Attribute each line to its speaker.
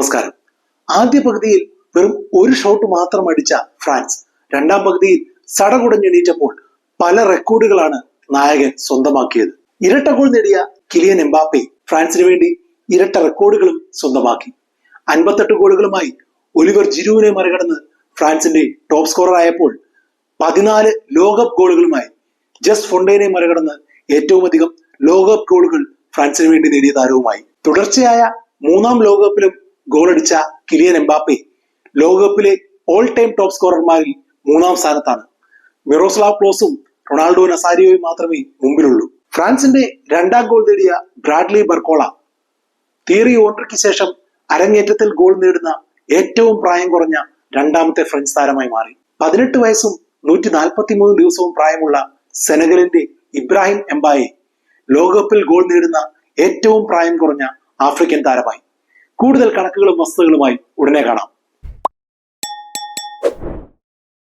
Speaker 1: നമസ്കാരം. ആദ്യ പകുതിയിൽ വെറും ഒരു ഷോട്ട് മാത്രം അടിച്ച ഫ്രാൻസ് രണ്ടാം പകുതിയിൽ സടകുടഞ്ഞെണീറ്റപ്പോൾ പല റെക്കോർഡുകളാണ് നായകൻ സ്വന്തമാക്കിയത്. ഇരട്ട ഗോൾ നേടിയ കിലിയൻ എംബാപ്പെ ഫ്രാൻസിന് വേണ്ടി ഇരട്ട റെക്കോർഡുകളും സ്വന്തമാക്കി. 58 ഗോളുകളുമായി ഒലിവർ ജിരൂവിനെ മറികടന്ന് ഫ്രാൻസിന്റെ ടോപ്പ് സ്കോറർ ആയപ്പോൾ 14 ലോകകപ്പ് ഗോളുകളുമായി ജസ് ഫൊണ്ടേനെ മറികടന്ന് ഏറ്റവും അധികം ലോകകപ്പ് ഗോളുകൾ ഫ്രാൻസിന് വേണ്ടി നേടിയ താരവുമായി. തുടർച്ചയായ മൂന്നാം ലോകകപ്പിലും ഗോളടിച്ച കിലിയൻ എംബാപ്പെ ലോകകപ്പിലെ ഓൾ ടൈം ടോപ്പ് സ്കോറർമാരിൽ 3-ാം സ്ഥാനത്താണ്. മിറോസ്ലാവ് ക്ലോസും റൊണാൾഡോ നസാരിയോയും മാത്രമേ മുമ്പിലുള്ളൂ. ഫ്രാൻസിന്റെ രണ്ടാം ഗോൾ നേടിയ ബ്രാഡ്ലി ബർക്കോള തിയറി ഓൺറിക്ക് ശേഷം അരങ്ങേറ്റത്തിൽ ഗോൾ നേടുന്ന ഏറ്റവും പ്രായം കുറഞ്ഞ രണ്ടാമത്തെ ഫ്രഞ്ച് താരമായി മാറി. 18 വയസ്സും 143 ദിവസവും പ്രായമുള്ള സെനഗലിന്റെ ഇബ്രാഹിം എംബായെ ലോകകപ്പിൽ ഗോൾ നേടുന്ന ഏറ്റവും പ്രായം കുറഞ്ഞ ആഫ്രിക്കൻ താരമായി. കൂടുതൽ കണക്കുകളും വസ്തുതകളുമായി ഉടനെ കാണാം.